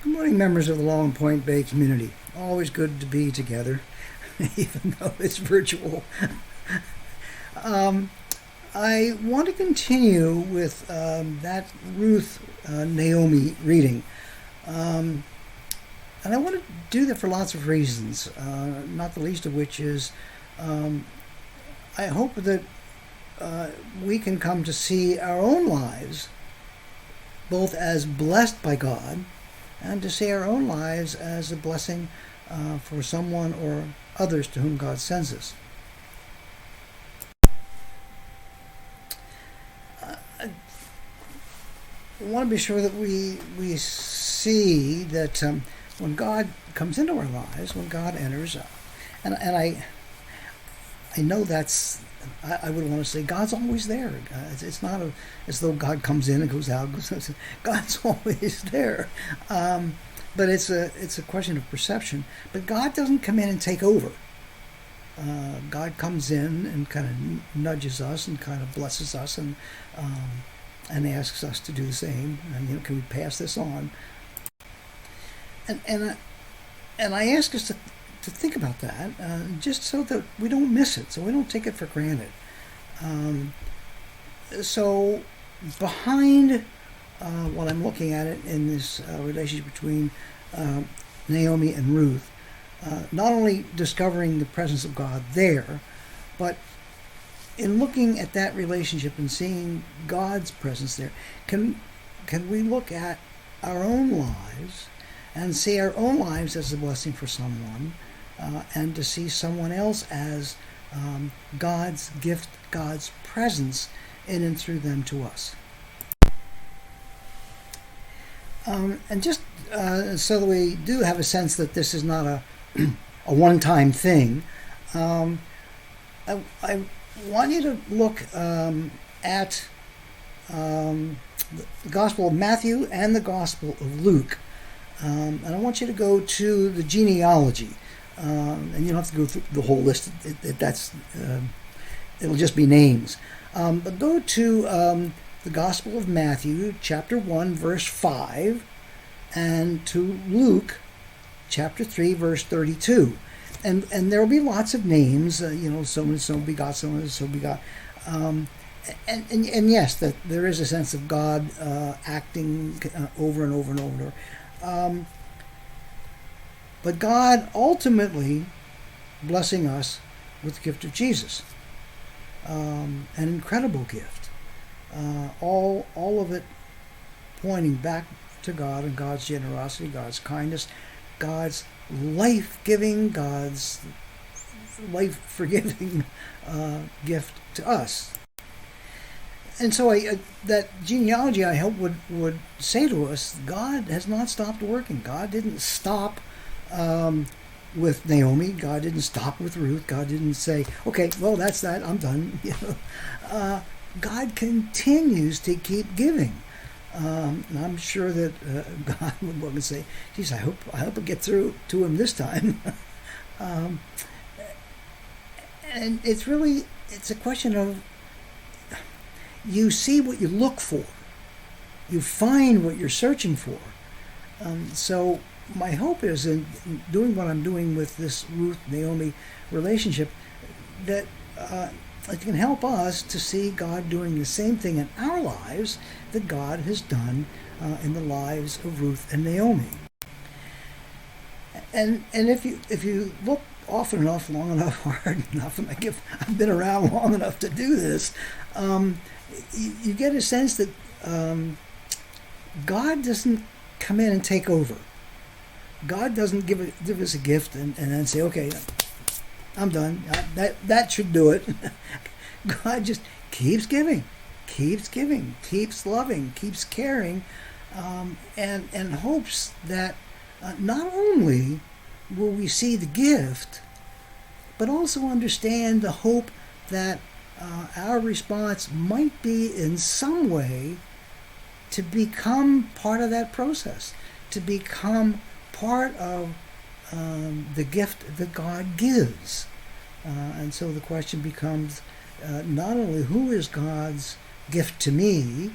Good morning, members of the Long Point Bay community. Always good to be together, even though it's virtual. Um, I want to continue with that Ruth Naomi reading. Um, and I want to do that for lots of reasons, not the least of which is um, I hope that we can come to see our own lives both as blessed by God and to see our own lives as a blessing for someone or others to whom God sends us. I want to be sure that we see that when God comes into our lives, when God enters, and I know that's I would want to say God's always there. It's not as though God comes in and goes out. God's always there, but it's a question of perception. But God doesn't come in and take over. God comes in and kind of nudges us and kind of blesses us and asks us to do the same. And can we pass this on? And I ask us to think about that, just so that we don't miss it, so we don't take it for granted. So behind what I'm looking at it in this relationship between Naomi and Ruth, not only discovering the presence of God there, but in looking at that relationship and seeing God's presence there, can we look at our own lives and see our own lives as a blessing for someone, and to see someone else as God's gift, God's presence in and through them to us. And just so that we do have a sense that this is not a one-time thing, I want you to look at the Gospel of Matthew and the Gospel of Luke. And I want you to go to the genealogy. And you don't have to go through the whole list. It'll just be names. But go to the Gospel of Matthew, chapter 1, verse 5, and to Luke, chapter 3, verse 32. And there will be lots of names, so and so begot, so and so begot. And yes, that there is a sense of God acting over and over and over. But God ultimately blessing us with the gift of Jesus, an incredible gift. All of it pointing back to God and God's generosity, God's kindness, God's life-giving, God's life-forgiving gift to us. And so that genealogy, I hope, would say to us, God has not stopped working. God didn't stop with Naomi. God didn't stop with Ruth. God didn't say, okay, well, that's that. I'm done. God continues to keep giving. And I'm sure that God would look and say, geez, I hope I get through to him this time. And it's a question of, you see what you look for. You find what you're searching for. So my hope is in doing what I'm doing with this Ruth-Naomi relationship, that it can help us to see God doing the same thing in our lives that God has done in the lives of Ruth and Naomi. And if you look often enough, long enough, hard enough, and I've been around long enough to do this, you get a sense that God doesn't come in and take over. God doesn't give us a gift and then say, okay, I'm done. That should do it. God just keeps giving, keeps loving, keeps caring, and hopes that not only will we see the gift, but also understand the hope that our response might be in some way to become part of that process, to become part of the gift that God gives. And so the question becomes not only who is God's gift to me,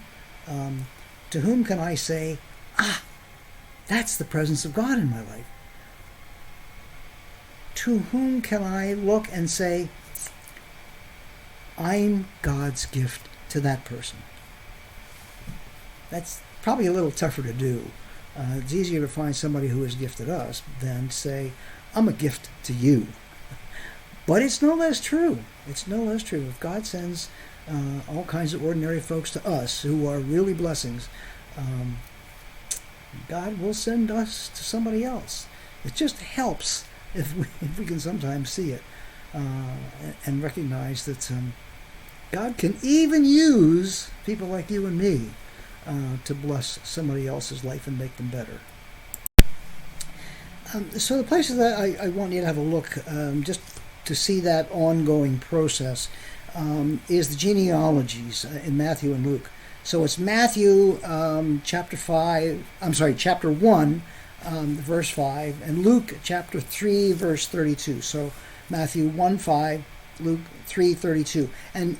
to whom can I say, That's the presence of God in my life. To whom can I look and say, I'm God's gift to that person? That's probably a little tougher to do. It's easier to find somebody who has gifted us than say, I'm a gift to you. But it's no less true. It's no less true. If God sends all kinds of ordinary folks to us who are really blessings, God will send us to somebody else. It just helps if we can sometimes see it and recognize that God can even use people like you and me to bless somebody else's life and make them better. So the places that I want you to have a look, just to see that ongoing process, is the genealogies in Matthew and Luke. So it's Matthew chapter 1, verse 5, and Luke chapter 3, verse 32. So Matthew 1:5, Luke 3:32, and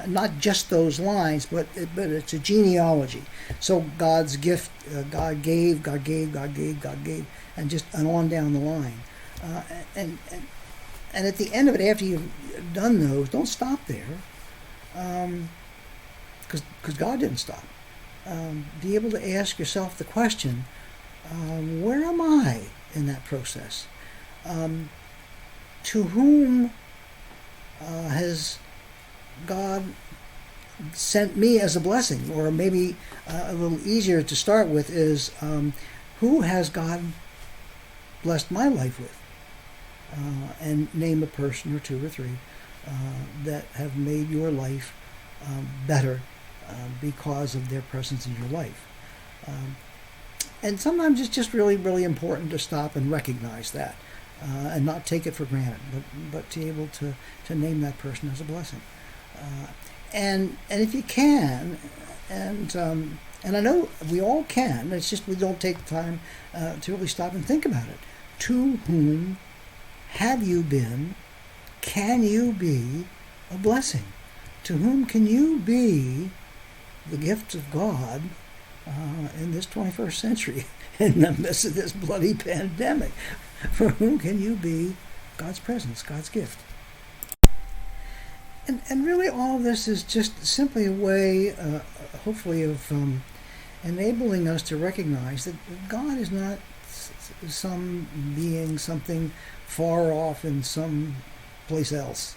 not just those lines, but it's a genealogy. So God's gift, God gave, God gave, God gave, God gave, and just on down the line. And at the end of it, after you've done those, don't stop there, because God didn't stop. Be able to ask yourself the question, where am I in that process? To whom has God sent me as a blessing? Or maybe a little easier to start with is, who has God blessed my life with? And name a person or two or three that have made your life better because of their presence in your life. And sometimes it's just really, really important to stop and recognize that and not take it for granted, but to be able to name that person as a blessing. And if you can, and I know we all can, it's just we don't take the time to really stop and think about it. To whom have you been? Can you be a blessing? To whom can you be the gift of God in this 21st century, in the midst of this bloody pandemic? For whom can you be God's presence, God's gift? And really all of this is just simply a way, hopefully, of enabling us to recognize that God is not some being, something far off in some place else.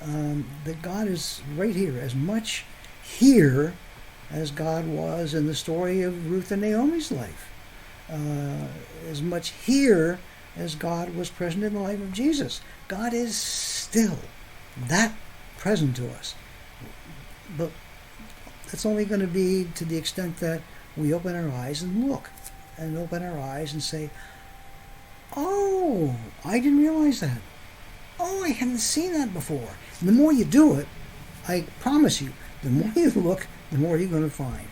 That God is right here, as much here as God was in the story of Ruth and Naomi's life. As much here as God was present in the life of Jesus. God is still that present to us. But that's only going to be to the extent that we open our eyes and look, and open our eyes and say, oh, I didn't realize that. Oh, I hadn't seen that before. And the more you do it, I promise you, the more you look, the more you're going to find.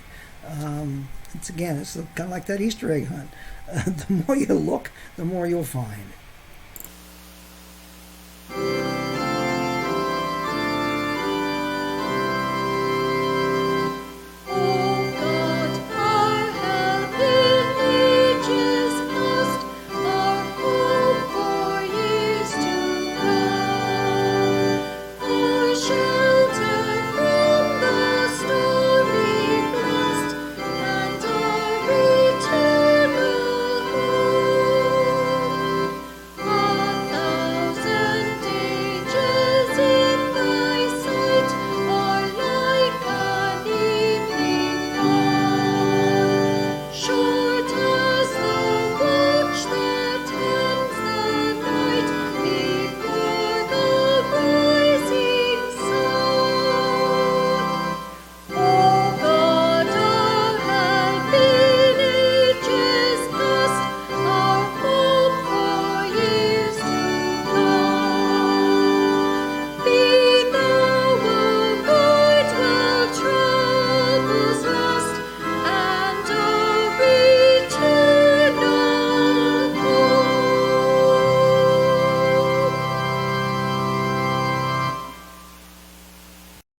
It's kind of like that Easter egg hunt. The more you look, the more you'll find.